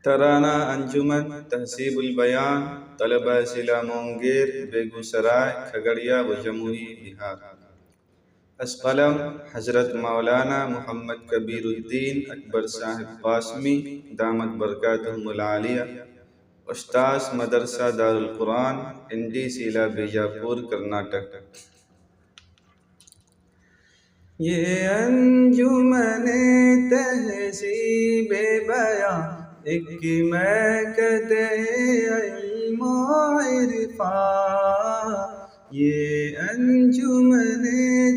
ترانہ انجمن تہذیب البیان طلبہ ضلع مونگیر بیگوسرائے کھگڑیا و جموئی بہار۔ از قلم حضرت مولانا محمد کبیر الدین اکبر صاحب قاسمی دامت برکاتہم العالیہ، استاذ مدرسہ دارالقرآن انڈی ضلع بیجاپور کرناٹک۔ یہ انجمن تہذیب بیان ایک مکتب علم و عرفان، یہ انجمن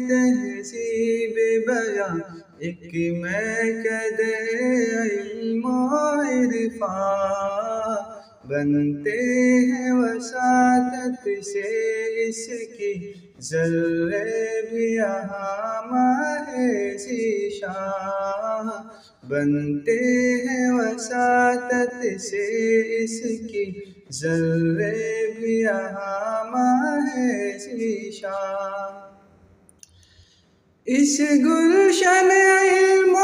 تہذیب بیان ایک مکتب علم و عرفان، بنتے ہیں وساطت سے اس کی ذرے بھی اہم ہے ذیشان، بنتے ہیں وساطت سے اس کی ذرے بھی اہم ہے ذیشان۔ اس گلشن علم و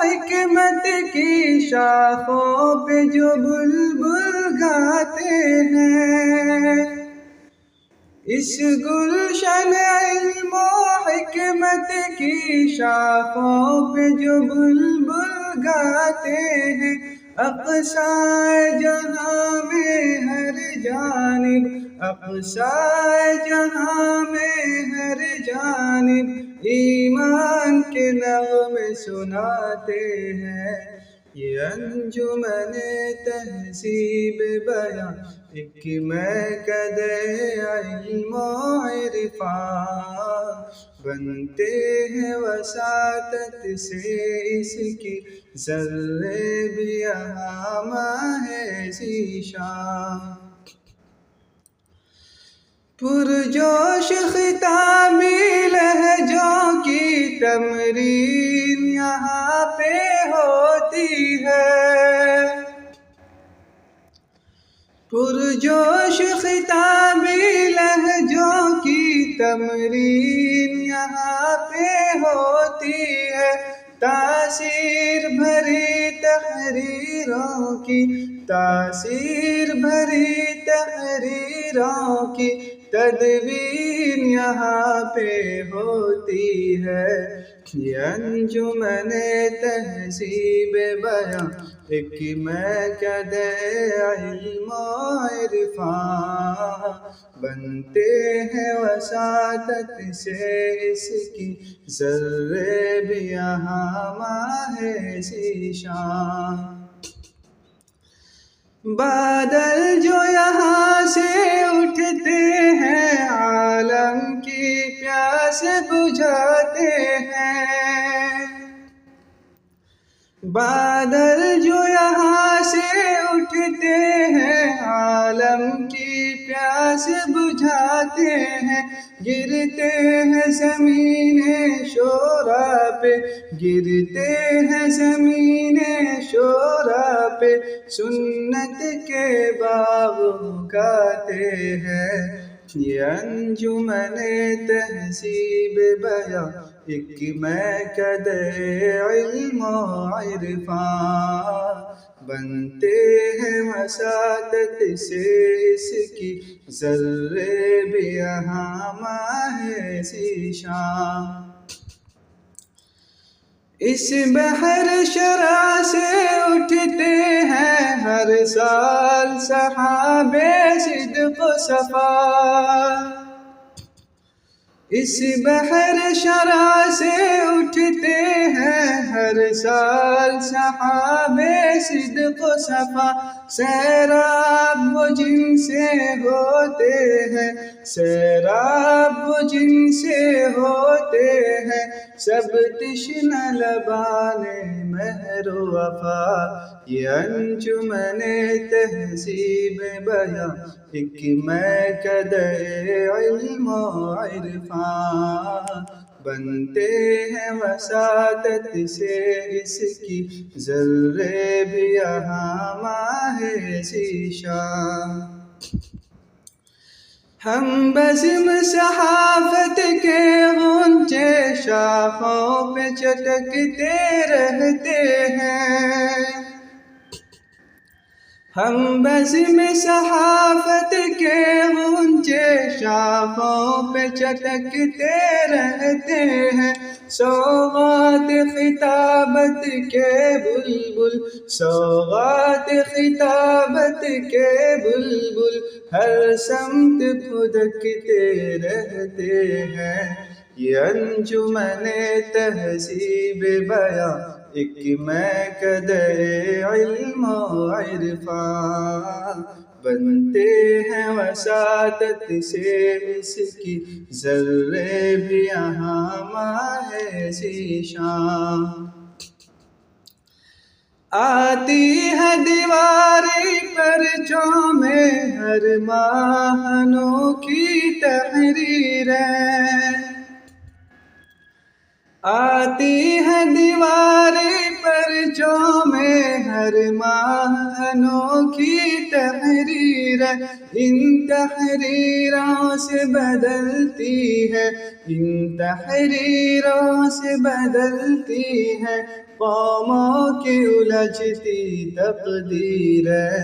حکمت کی شاخوں پہ جو بلبل گاتے ہیں، اس گلشن علم و حکمت کی شاخوں پہ جو بلبل گاتے ہیں، اقصائے جہاں میں ہر جانب، اقصائے جہاں میں ہر جانب ایمان کے نغمے سناتے ہیں۔ یہ انجمن تہذیب بیان ایک مکتب علم و عرفان، بنتے ہیں وساطت سے اس کی ذرے بھی اہم ہے ذیشان۔ پرجوش خطابی لہجوں کی تمرین یہاں پہ ہوتی ہے، پرجوش خطابی لہجوں کی تمرین یہاں پہ ہوتی ہے، تاثیر بھری تحریروں کی، تاثیر بھری تحریروں کی تدوین یہاں پہ ہوتی ہے۔ یہ انجمن تہذیب بیان ایک مکتب علم و عرفان، بنتے ہیں وساطت سے اس کی ذرے بھی اہم ہے ذیشان۔ بادل جو یہاں سے اٹھتے ہیں عالم کی پیاس بجھاتے ہیں، بادل جو یہاں سے اٹھتے ہیں عالم کی پیاس بجھاتے ہیں، گرتے ہیں زمین شورا پہ، گرتے ہیں زمین شورا پہ، سنت کے باغ اگاتے ہیں۔ یہ انجمن تہذیب بیان ایک مکتب علم و عرفان، بنتے ہیں وساطت سے اس کی ذرے بھی اہم ہے ذیشان۔ اس بحر شرع سے اٹھتے ہیں ہر سال سحابے صدق و صفا، اس بحر شرع سے اٹھتے ہیں ہر سال سحابے صدق و صفا، سیراب وہ جن سے ہوتے ہیں، سیراب وہ جن سے ہوتے ہیں، سب تشنہ لبان مہر و وفا۔ یہ انجمن تہذیب بیان ایک مکتب علم و عرفان، بنتے ہیں وساطت سے اس کی ذرے بھی اہم ہے ذیشان۔ ہم بزم صحافت کے غنچے شاخوں پہ چٹکتے رہتے ہیں، ہم بزم صحافت کے غنچے شاخوں پہ چٹکتے رہتے ہیں، سوغات خطابت کے بلبل، سوغات خطابت کے بلبل ہر سمت پھدکتے رہتے ہیں۔ یہ انجمن تہذیب بیاں ایک میکدے علم و عرفان، بنتے ہیں وساطت سے اس کی ذرے بھی یہاں ماہ ذیشان۔ آتی ہے دیواری پر میں ہر ماہ انوکھی تحریریں، آتی ہے دیواری پر میں ہر ماہ انوکھی تحریریں، ان تحریروں سے بدلتی ہے، ان تحریروں سے بدلتی ہے قوموں کی الجھتی تقدیریں۔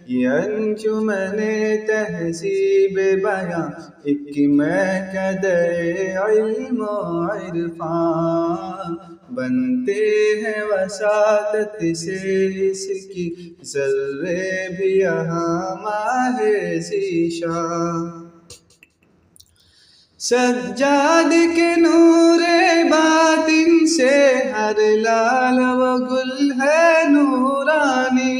یہ انجمن تہذیب بیاں ایک میکدے علم و عرفان، بنتے ہیں وساطت سے اس کی ذرے بھی یہاں ماہ ذیشان۔ سجاد کے نور باطن سے ہر لال و گل ہے نورانی،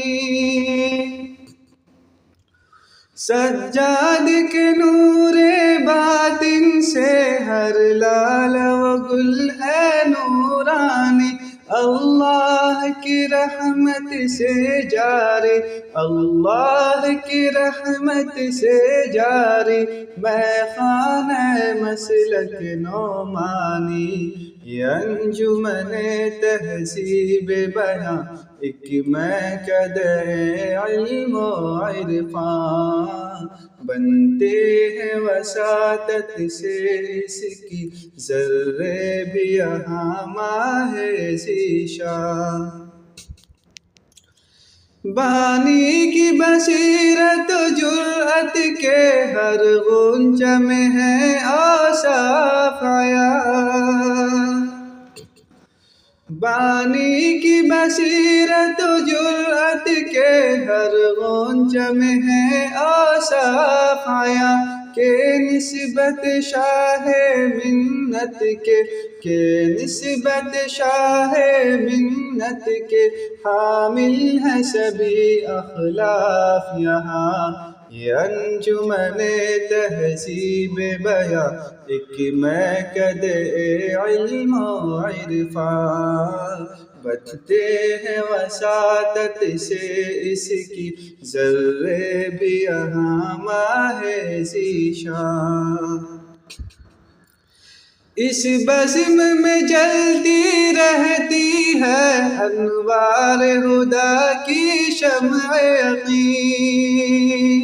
سجاد کے نور باطن سے ہر لال و گل ہے نورانی، اللہ کی رحمت سے جاری، اللہ کی رحمت سے جاری میں خانہ مسلک نعمانی۔ یہ انجمن تہذیب بیاں ایک میکدے علم و عرفان، بنتے ہیں وساطت سے اس کی ذرے بھی یہاں ماہ ذیشان۔ بانی کی بصیرت جرأت کے ہر غنچہ میں ہے اوصاف عیاں، بانی کی بصیرت جرأت کے ہر غنچہ میں ہے اوصاف عیاں، کہ نسبت شاہ منت کے نسبت شاہ منت کے حامل ہیں سبھی اخلاق یہاں۔ یہ انجمن تہذیب بیاں ایک میکدے علم و عرفان، بنتے ہیں وساطت سے اس کی ذرے بھی یہاں ماہ ذیشان۔ اس بزم میں جلتی رہتی ہے انوار ہدیٰ کی شمع یقین،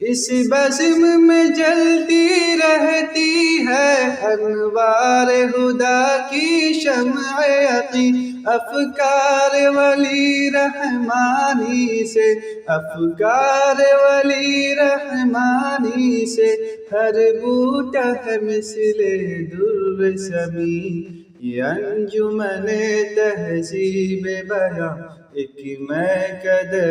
اس بزم میں جلتی رہتی ہے انوار ہدیٰ کی شمع یقین، افکار ولی رحمانی سے، افکار ولی رحمانی سے ہر بوٹا ہے مثل در سمی۔ یہ انجمن تہذیب بیاں ایک میکدے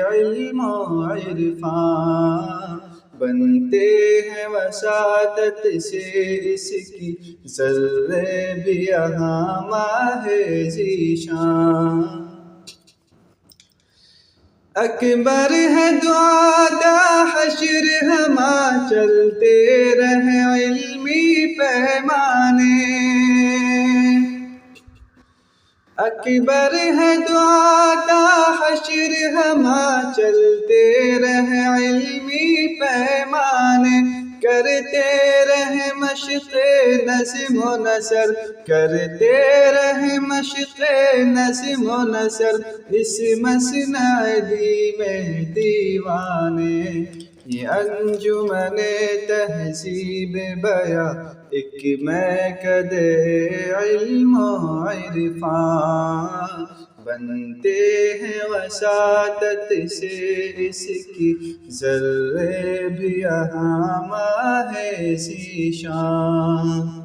علم و عرفان، بنتے ہیں وساطت سے اس کی ذرے بھی یہاں ماہ ذیشان۔ اکبر ہے دعا حشر ہمہ چلتے رہے علمی پیمانے، اکبر ہے دعا حشر ہمہ چلتے رہے علمی پیمانے، کرتے رہے مشق نظم و نثر، کرتے رہے مشق نظم و نثر اس مصنع دیم دیوانے۔ یہ انجمن تہذیب بیاں ایک میکدے علم و عرفان، بنتے ہیں وساطت سے اس کی ذرے بھی یہاں ماہ ذیشان۔